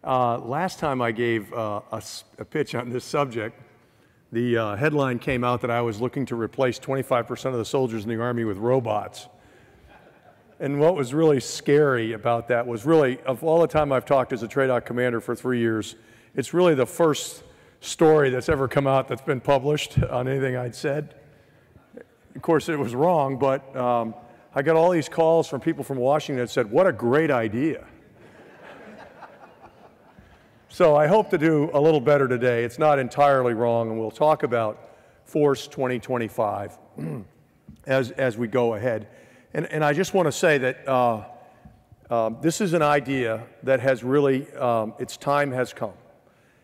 Last time I gave a pitch on this subject, the headline came out that I was looking to replace 25% of the soldiers in the Army with robots. And what was really scary about that was really, of all the time I've talked as a TRADOC commander for 3 years, it's really the first story that's ever come out that's been published on anything I'd said. Of course, it was wrong, but I got all these calls from people from Washington that said, what a great idea. So I hope to do a little better today. It's not entirely wrong, and we'll talk about Force 2025 as we go ahead. And I just want to say that this is an idea that has really, its time has come.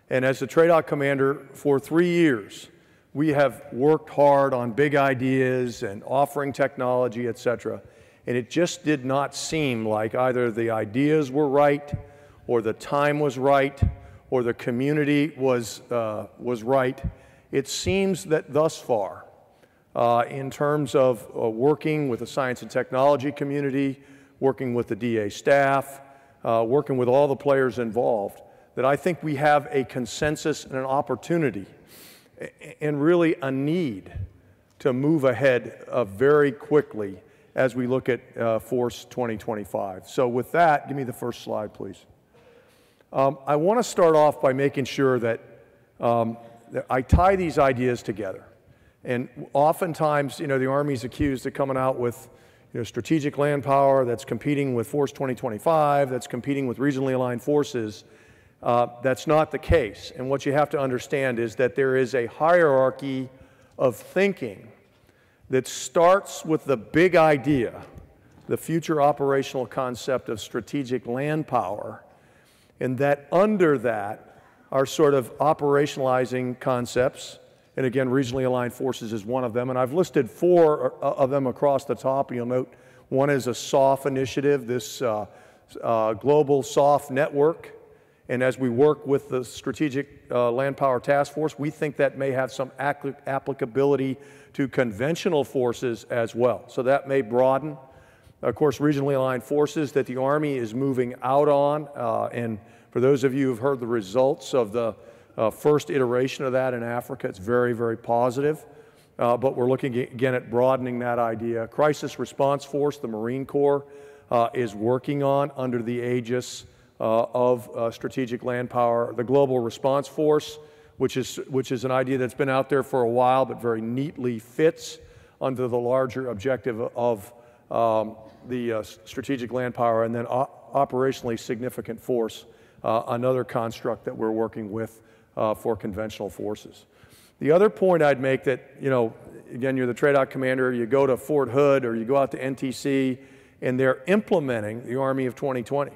And as the TRADOC commander for 3 years, we have worked hard on big ideas and offering technology, et cetera. And it just did not seem like either the ideas were right, or the time was right, or the community was right. It seems that thus far, in terms of working with the science and technology community, working with the DA staff, working with all the players involved, that I think we have a consensus and an opportunity and really a need to move ahead very quickly as we look at Force 2025. So with that, give me the first slide, please. I want to start off by making sure that I tie these ideas together. And oftentimes, you know, the Army's accused of coming out with, you know, strategic land power that's competing with Force 2025, that's competing with regionally aligned forces. That's not the case. And what you have to understand is that there is a hierarchy of thinking that starts with the big idea, the future operational concept of strategic land power, and that under that are sort of operationalizing concepts. And again, regionally aligned forces is one of them. And I've listed 4 of them across the top. You'll note one is a SOF initiative, this global SOF network. And as we work with the Strategic Land Power Task Force, we think that may have some applicability to conventional forces as well. So that may broaden. Of course, regionally aligned forces that the Army is moving out on. And for those of you who've heard the results of the first iteration of that in Africa, it's very, very positive. But we're looking again at broadening that idea. Crisis Response Force, the Marine Corps, is working on under the aegis of strategic land power. The Global Response Force, which is an idea that's been out there for a while but very neatly fits under the larger objective of the strategic land power, and then operationally significant force, another construct that we're working with for conventional forces. The other point I'd make that, you know, again, you're the TRADOC commander, you go to Fort Hood or you go out to NTC, and they're implementing the Army of 2020.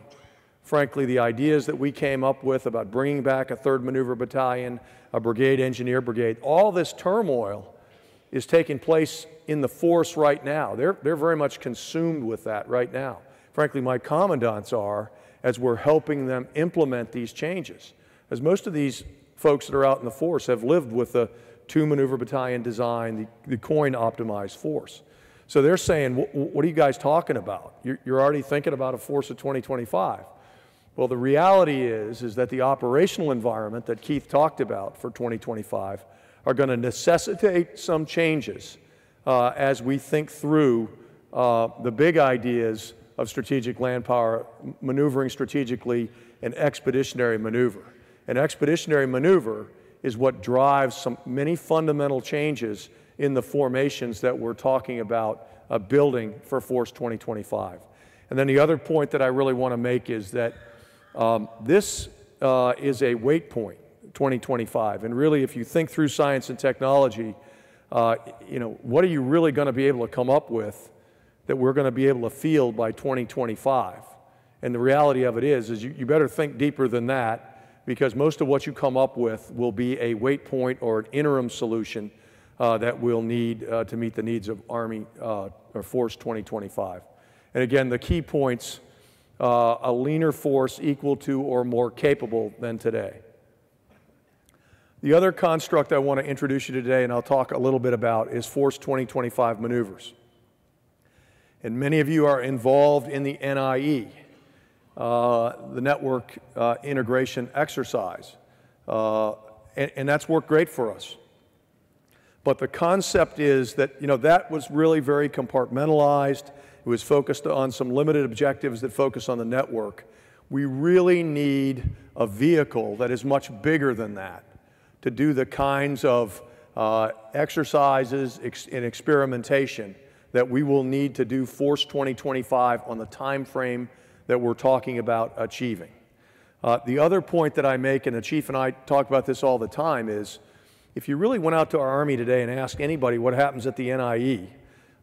Frankly, the ideas that we came up with about bringing back a 3rd Maneuver Battalion, a brigade, engineer brigade, all this turmoil is taking place in the force right now. They're very much consumed with that right now. Frankly, my commandants are, as we're helping them implement these changes. As most of these folks that are out in the force have lived with the 2 Maneuver Battalion design, the coin optimized force. So they're saying, what are you guys talking about? You're already thinking about a force of 2025. Well, the reality is that the operational environment that Keith talked about for 2025 are going to necessitate some changes as we think through the big ideas of strategic land power, maneuvering strategically, and expeditionary maneuver. And expeditionary maneuver is what drives many fundamental changes in the formations that we're talking about building for Force 2025. And then the other point that I really want to make is that this is a weight point, 2025. And really, if you think through science and technology, you know, what are you really going to be able to come up with that we're going to be able to field by 2025? And the reality of it is you better think deeper than that, because most of what you come up with will be a weight point or an interim solution that we'll need to meet the needs of Army or Force 2025. And again, the key points, a leaner force equal to or more capable than today. The other construct I want to introduce you to today, and I'll talk a little bit about, is Force 2025 maneuvers. And many of you are involved in the NIE. the network integration exercise. And that's worked great for us. But the concept is that, that was really very compartmentalized. It was focused on some limited objectives that focus on the network. We really need a vehicle that is much bigger than that to do the kinds of exercises and experimentation that we will need to do Force 2025 on the time frame that we're talking about achieving. The other point that I make, and the Chief and I talk about this all the time, is if you really went out to our Army today and asked anybody what happens at the NIE,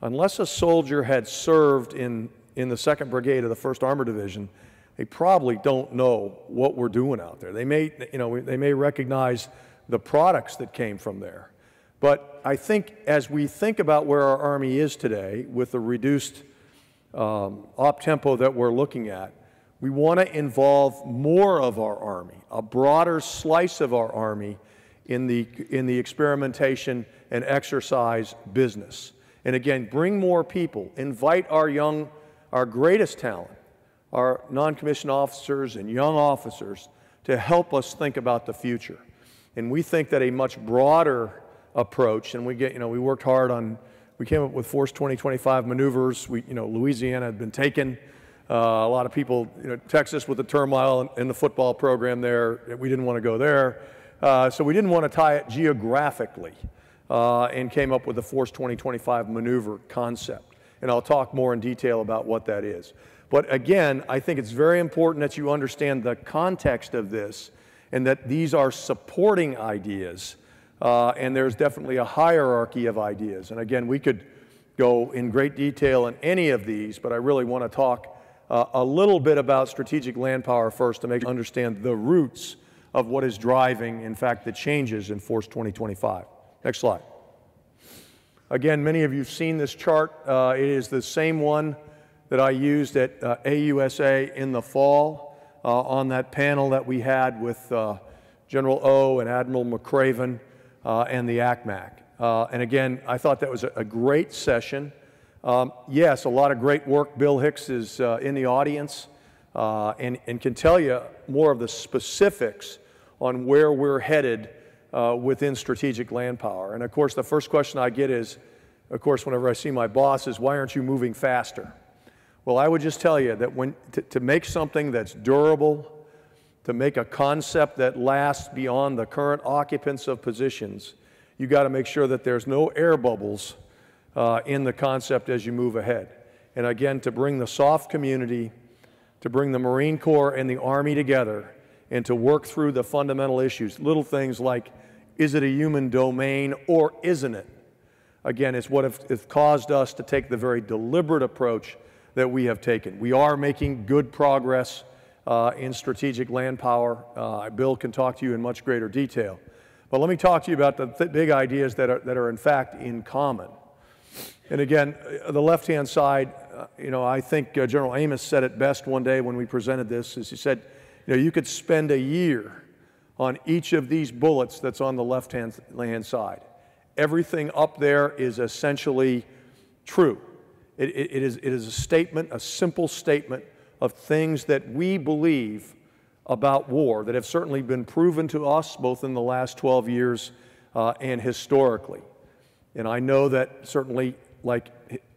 unless a soldier had served in the 2nd Brigade of the 1st Armored Division, they probably don't know what we're doing out there. They may, they may recognize the products that came from there. But I think as we think about where our Army is today with the reduced op tempo that we're looking at, we want to involve more of our Army, a broader slice of our Army in the experimentation and exercise business. And again, bring more people, invite our greatest talent, our non-commissioned officers and young officers to help us think about the future. And we think that a much broader approach, and we worked hard on, we came up with Force 2025 maneuvers. Louisiana had been taken. A lot of people, Texas with the turmoil in the football program there, we didn't want to go there. So we didn't want to tie it geographically and came up with the Force 2025 maneuver concept. And I'll talk more in detail about what that is. But again, I think it's very important that you understand the context of this and that these are supporting ideas. And there's definitely a hierarchy of ideas. And again, we could go in great detail in any of these, but I really want to talk a little bit about strategic land power first to make you understand the roots of what is driving, in fact, the changes in Force 2025. Next slide. Again, many of you have seen this chart. It is the same one that I used at AUSA in the fall on that panel that we had with General O and Admiral McCraven and the ACMAC. And again, I thought that was a great session. Yes, a lot of great work. Bill Hicks is in the audience and can tell you more of the specifics on where we're headed within strategic land power. And of course, the first question I get is, of course, whenever I see my boss, is why aren't you moving faster? Well, I would just tell you that to make something that's durable, to make a concept that lasts beyond the current occupants of positions, you got to make sure that there's no air bubbles in the concept as you move ahead. And again, to bring the soft community, to bring the Marine Corps and the Army together, and to work through the fundamental issues, little things like, is it a human domain or isn't it? Again, it's what has caused us to take the very deliberate approach that we have taken. We are making good progress in strategic land power. Bill can talk to you in much greater detail. But let me talk to you about the big ideas that are in fact in common. And again, the left-hand side, I think General Amos said it best one day when we presented this, is he said, you could spend a year on each of these bullets that's on the left-hand side. Everything up there is essentially true. It is a statement, a simple statement of things that we believe about war that have certainly been proven to us both in the last 12 years and historically. And I know that certainly, like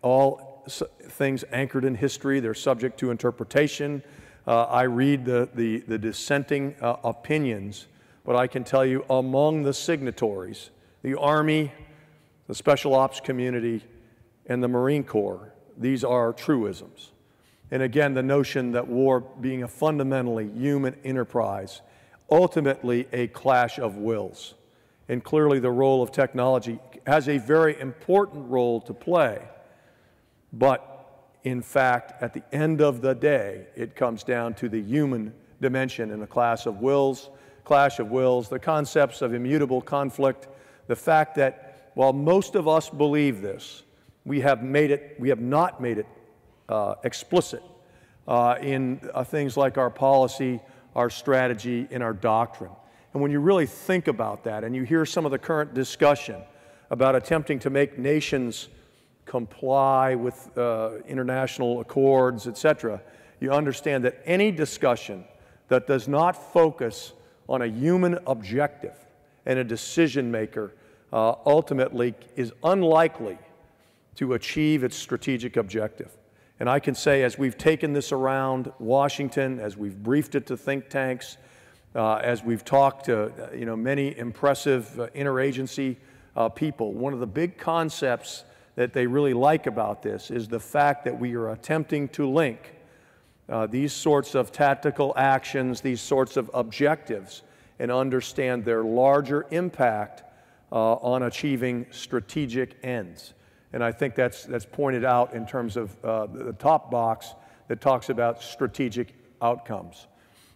all things anchored in history, they're subject to interpretation. I read the dissenting opinions, but I can tell you among the signatories, the Army, the Special Ops community, and the Marine Corps, these are truisms. And again, the notion that war being a fundamentally human enterprise, ultimately a clash of wills. And clearly the role of technology has a very important role to play. But in fact, at the end of the day, it comes down to the human dimension in the clash of wills, the concepts of immutable conflict, the fact that while most of us believe this, we have not made it explicit in things like our policy, our strategy, and our doctrine. And when you really think about that and you hear some of the current discussion about attempting to make nations comply with international accords, etc., you understand that any discussion that does not focus on a human objective and a decision maker ultimately is unlikely to achieve its strategic objective. And I can say, as we've taken this around Washington, as we've briefed it to think tanks, as we've talked to many impressive interagency people, one of the big concepts that they really like about this is the fact that we are attempting to link these sorts of tactical actions, these sorts of objectives, and understand their larger impact on achieving strategic ends. And I think that's pointed out in terms of the top box that talks about strategic outcomes.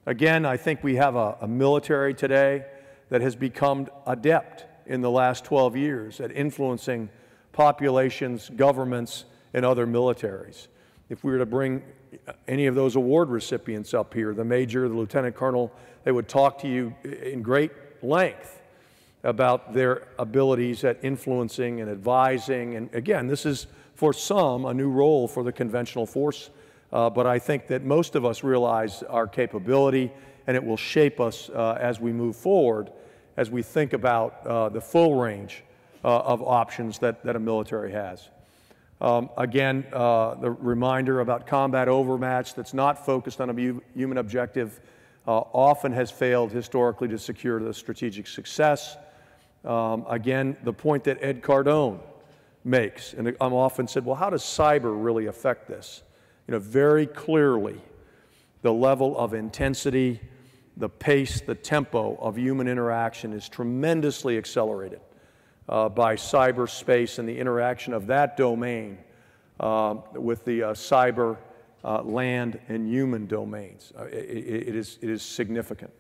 Again, I think we have a military today that has become adept in the last 12 years at influencing populations, governments, and other militaries. If we were to bring any of those award recipients up here, the major, the lieutenant colonel, they would talk to you in great length about their abilities at influencing and advising. And again, this is for some a new role for the conventional force, but I think that most of us realize our capability, and it will shape us as we move forward, as we think about the full range of options that a military has. Again, the reminder about combat overmatch that's not focused on a human objective often has failed historically to secure the strategic success. Again, the point that Ed Cardone makes, and I'm often said, well, how does cyber really affect this? Very clearly, the level of intensity, the pace, the tempo of human interaction is tremendously accelerated by cyberspace and the interaction of that domain with the cyber, land, and human domains. It is significant.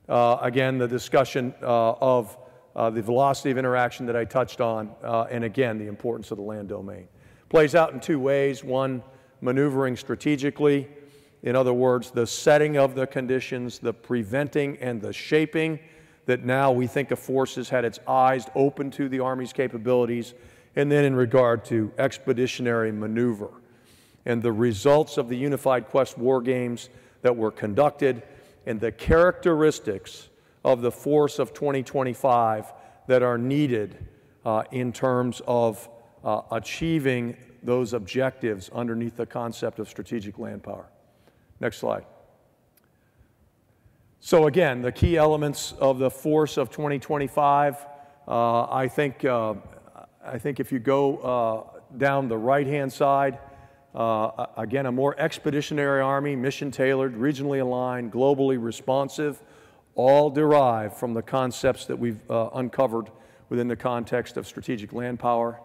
Again, the discussion of the velocity of interaction that I touched on, and again, the importance of the land domain. Plays out in two ways. One, maneuvering strategically. In other words, the setting of the conditions, the preventing and the shaping, that now we think a force has had its eyes open to the Army's capabilities, and then in regard to expeditionary maneuver and the results of the Unified Quest war games that were conducted and the characteristics of the force of 2025 that are needed in terms of achieving those objectives underneath the concept of strategic land power. Next slide. So again, the key elements of the force of 2025, I think if you go down the right-hand side, again, a more expeditionary Army, mission-tailored, regionally aligned, globally responsive, all derived from the concepts that we've uncovered within the context of strategic land power.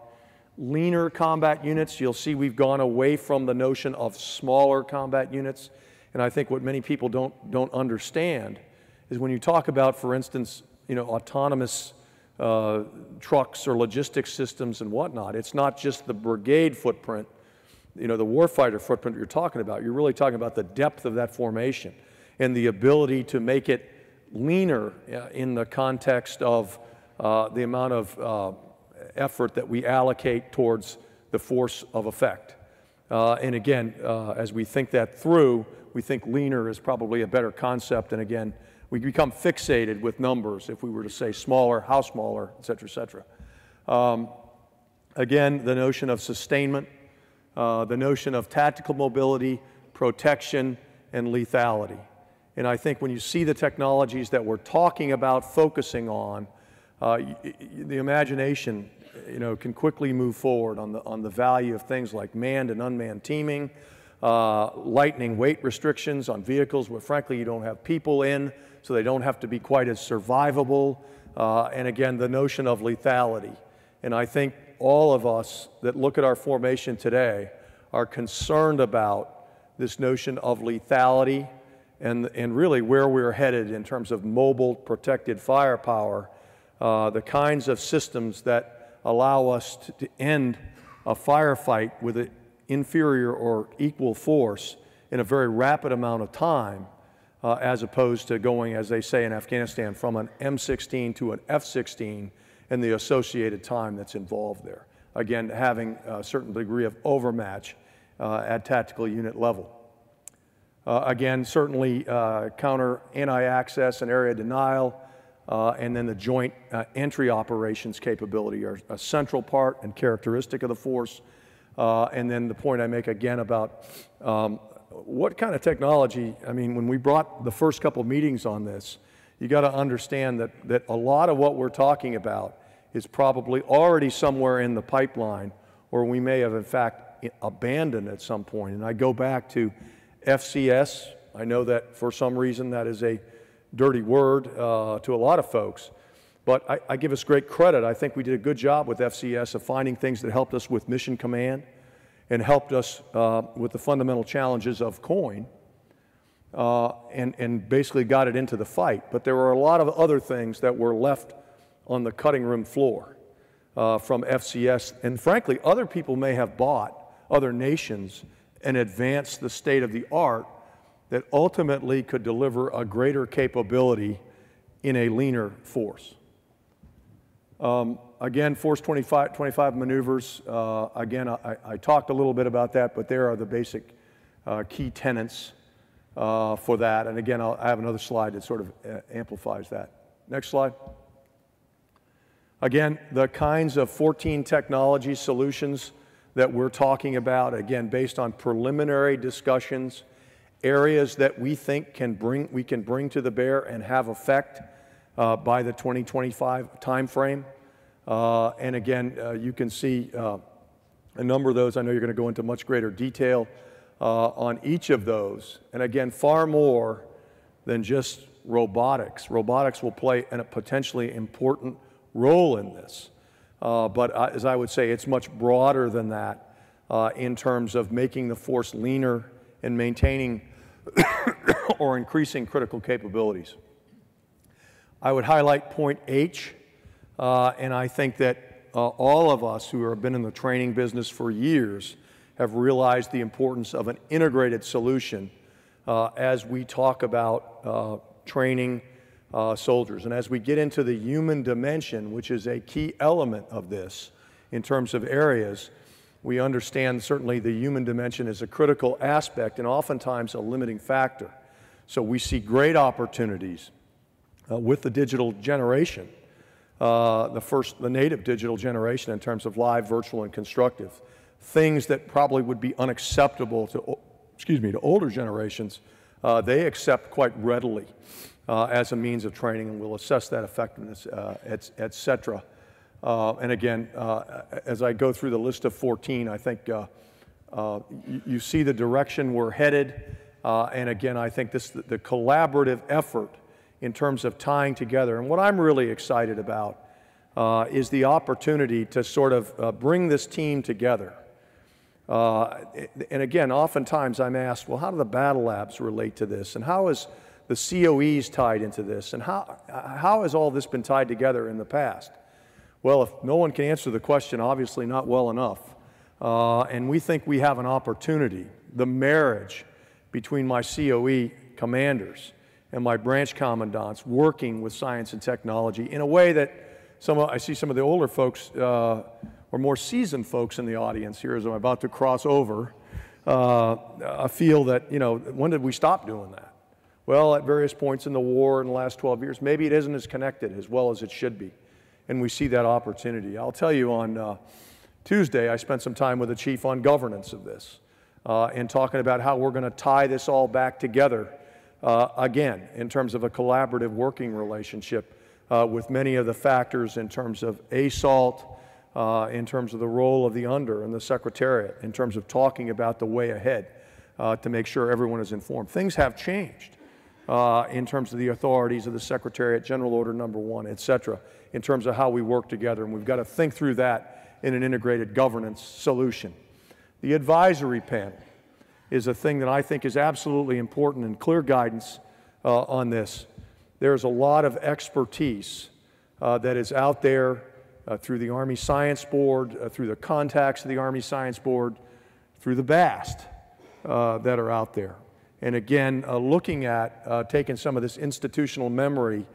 Leaner combat units, you'll see we've gone away from the notion of smaller combat units. And I think what many people don't understand is when you talk about, for instance, autonomous trucks or logistics systems and whatnot, it's not just the brigade footprint, the warfighter footprint you're talking about. You're really talking about the depth of that formation and the ability to make it leaner in the context of the amount of effort that we allocate towards the force of effect. And again, as we think that through, we think leaner is probably a better concept. And again, we become fixated with numbers if we were to say smaller, how smaller, et cetera, et cetera. Again, the notion of sustainment, the notion of tactical mobility, protection, and lethality. And I think when you see the technologies that we're talking about focusing on, the imagination can quickly move forward on the value of things like manned and unmanned teaming, lightening weight restrictions on vehicles where frankly you don't have people in, so they don't have to be quite as survivable, and again, the notion of lethality. And I think all of us that look at our formation today are concerned about this notion of lethality and really where we're headed in terms of mobile protected firepower, the kinds of systems that allow us to end a firefight with an inferior or equal force in a very rapid amount of time, as opposed to going, as they say in Afghanistan, from an M16 to an F16 and the associated time that's involved there. Again, having a certain degree of overmatch at tactical unit level. Again, certainly counter anti-access and area denial, and then the joint entry operations capability are a central part and characteristic of the force. And then the point I make again about what kind of technology, I mean, when we brought the first couple meetings on this, you got to understand that a lot of what we're talking about is probably already somewhere in the pipeline, or we may have in fact abandoned at some point. And I go back to FCS. I know that for some reason that is a dirty word to a lot of folks, but I give us great credit. I think we did a good job with FCS of finding things that helped us with mission command and helped us with the fundamental challenges of COIN, and basically got it into the fight. But there were a lot of other things that were left on the cutting room floor from FCS, and frankly, other people may have bought, other nations, and advanced the state of the art that ultimately could deliver a greater capability in a leaner force. Again, Force 25 maneuvers, again, I talked a little bit about that, but there are the basic key tenets for that. And again, I have another slide that sort of amplifies that. Next slide. Again, the kinds of 14 technology solutions that we're talking about, again, based on preliminary discussions, areas that we think we can bring to the bear and have effect by the 2025 timeframe. And again, you can see a number of those. I know you're going to go into much greater detail on each of those. And again, far more than just robotics. Robotics will play a potentially important role in this. But as I would say, it's much broader than that in terms of making the force leaner and maintaining or increasing critical capabilities. I would highlight point H, and I think that all of us who have been in the training business for years have realized the importance of an integrated solution as we talk about training soldiers. And as we get into the human dimension, which is a key element of this in terms of areas, we understand certainly the human dimension is a critical aspect and oftentimes a limiting factor. So we see great opportunities with the digital generation, the native digital generation in terms of live, virtual, and constructive. Things that probably would be unacceptable to older generations, they accept quite readily as a means of training, and we'll assess that effectiveness, et cetera. And again, as I go through the list of 14, I think you see the direction we're headed. And again, I think the collaborative effort in terms of tying together. And what I'm really excited about is the opportunity to sort of bring this team together. And again, oftentimes I'm asked, well, how do the battle labs relate to this? And how is the COEs tied into this? And how has all this been tied together in the past? Well, if no one can answer the question, obviously not well enough. And we think we have an opportunity, the marriage between my COE commanders and my branch commandants working with science and technology in a way that I see some of the older folks or more seasoned folks in the audience here as I'm about to cross over feel that, when did we stop doing that? Well, at various points in the war in the last 12 years, maybe it isn't as connected as well as it should be. And we see that opportunity. I'll tell you, on Tuesday, I spent some time with the chief on governance of this and talking about how we're going to tie this all back together again in terms of a collaborative working relationship with many of the factors in terms of ASALT, in terms of the role of the under and the Secretariat, in terms of talking about the way ahead to make sure everyone is informed. Things have changed in terms of the authorities of the Secretariat, General Order Number 1, et cetera, in terms of how we work together. And we've got to think through that in an integrated governance solution. The advisory panel is a thing that I think is absolutely important and clear guidance on this. There's a lot of expertise that is out there through the Army Science Board, through the contacts of the Army Science Board, through the BAST that are out there. And again, looking at taking some of this institutional memory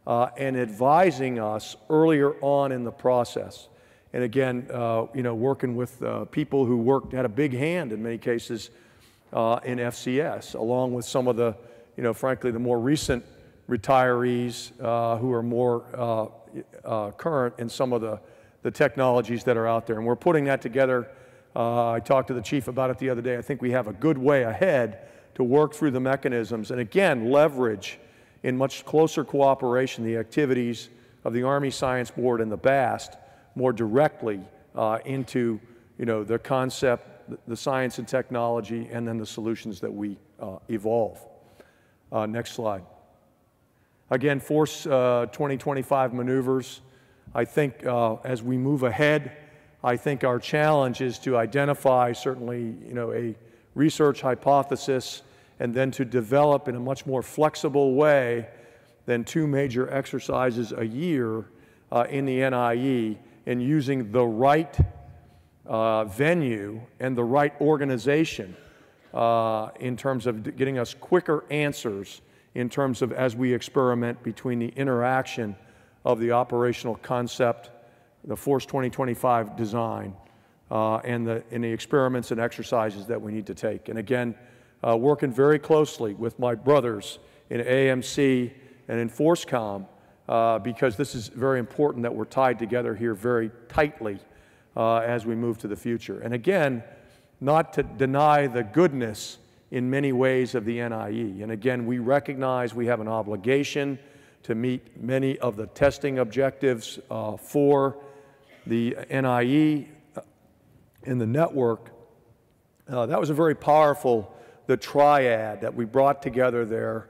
and advising us earlier on in the process. And again, working with people who had a big hand in many cases in FCS, along with some of the, frankly, the more recent retirees who are more current in some of the technologies that are out there. And we're putting that together. I talked to the chief about it the other day. I think we have a good way ahead to work through the mechanisms and, again, leverage in much closer cooperation the activities of the Army Science Board and the BAST more directly into the concept, the science and technology, and then the solutions that we evolve. Next slide. Again, Force 2025 maneuvers. I think as we move ahead, I think our challenge is to identify certainly a research hypothesis and then to develop in a much more flexible way than 2 major exercises a year in the NIE, and using the right venue and the right organization in terms of getting us quicker answers in terms of as we experiment between the interaction of the operational concept, the Force 2025 design, and the experiments and exercises that we need to take. And again, working very closely with my brothers in AMC and in ForceCom, because this is very important that we're tied together here very tightly as we move to the future. And again, not to deny the goodness in many ways of the NIE. And again, we recognize we have an obligation to meet many of the testing objectives for the NIE in the network. That was a very powerful, the triad that we brought together there,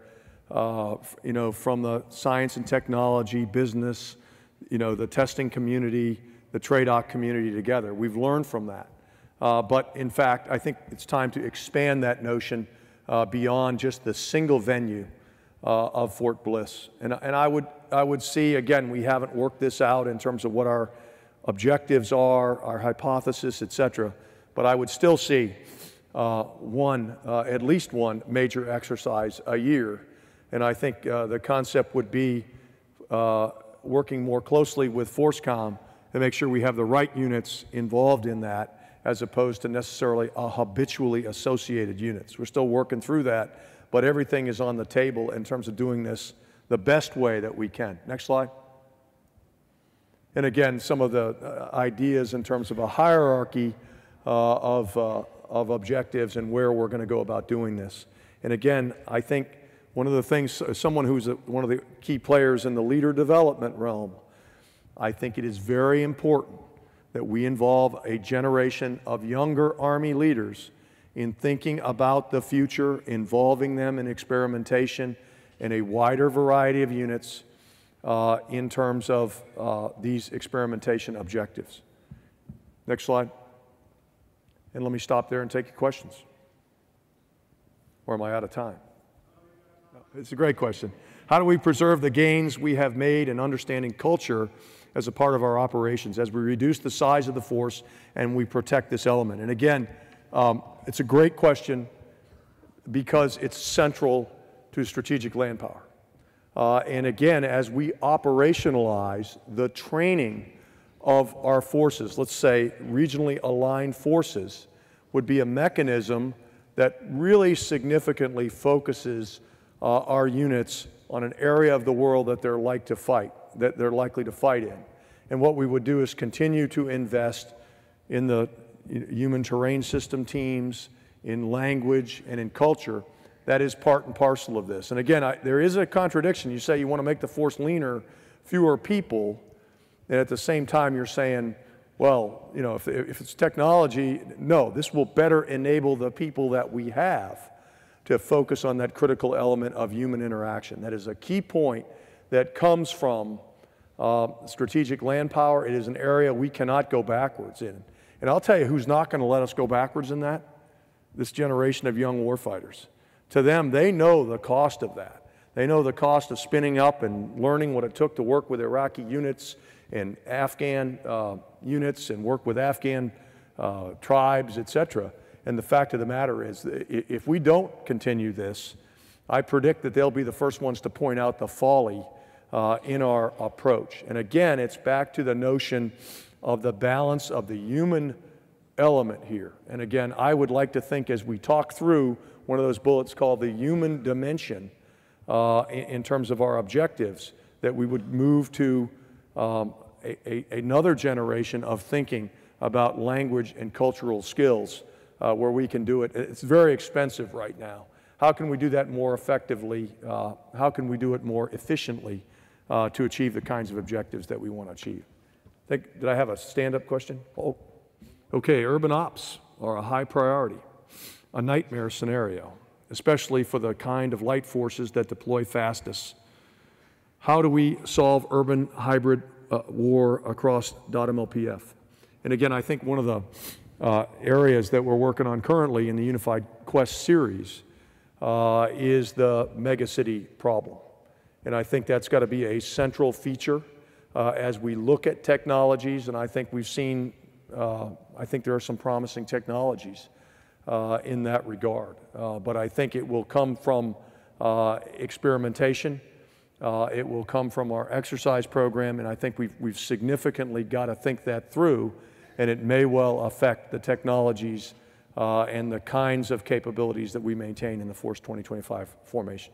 from the science and technology, business, the testing community, the TRADOC community together. We've learned from that. But in fact, I think it's time to expand that notion beyond just the single venue of Fort Bliss. And I would see, again, we haven't worked this out in terms of what our objectives are, our hypothesis, et cetera, but I would still see at least one major exercise a year. And I think the concept would be working more closely with ForceCom to make sure we have the right units involved in that, as opposed to necessarily habitually associated units. We're still working through that, but everything is on the table in terms of doing this the best way that we can. Next slide. And again, some of the ideas in terms of a hierarchy of objectives and where we're going to go about doing this. And again, I think one of the things, someone who's one of the key players in the leader development realm, I think it is very important that we involve a generation of younger Army leaders in thinking about the future, involving them in experimentation in a wider variety of units in terms of these experimentation objectives. Next slide. And let me stop there and take your questions. Or am I out of time? It's a great question. How do we preserve the gains we have made in understanding culture as a part of our operations, as we reduce the size of the force and we protect this element? And again, it's a great question because it's central to strategic land power. And again, as we operationalize the training of our forces, let's say regionally aligned forces, would be a mechanism that really significantly focuses our units on an area of the world that they're likely to fight in. And what we would do is continue to invest in the human terrain system teams, in language, and in culture. That is part and parcel of this. And again, there is a contradiction. You say you want to make the force leaner, fewer people, and at the same time you're saying, well, if it's technology, no, this will better enable the people that we have to focus on that critical element of human interaction. That is a key point that comes from strategic land power. It is an area we cannot go backwards in. And I'll tell you who's not going to let us go backwards in that? This generation of young warfighters. To them, they know the cost of that. They know the cost of spinning up and learning what it took to work with Iraqi units and Afghan units and work with Afghan tribes, etc. And the fact of the matter is, if we don't continue this, I predict that they'll be the first ones to point out the folly in our approach. And again, it's back to the notion of the balance of the human element here. And again, I would like to think as we talk through one of those bullets called the human dimension in terms of our objectives, that we would move to another generation of thinking about language and cultural skills where we can do it. It's very expensive right now. How can we do that more effectively? How can we do it more efficiently to achieve the kinds of objectives that we want to achieve? Did I have a stand-up question? Oh, okay, urban ops are a high priority, a nightmare scenario, especially for the kind of light forces that deploy fastest. How do we solve urban hybrid war across .MLPF? And again, I think one of the areas that we're working on currently in the Unified Quest series is the megacity problem. And I think that's got to be a central feature as we look at technologies, and I think we've seen, I think there are some promising technologies in that regard. But I think it will come from experimentation. It will come from our exercise program, and I think we've significantly got to think that through, and it may well affect the technologies and the kinds of capabilities that we maintain in the Force 2025 formation.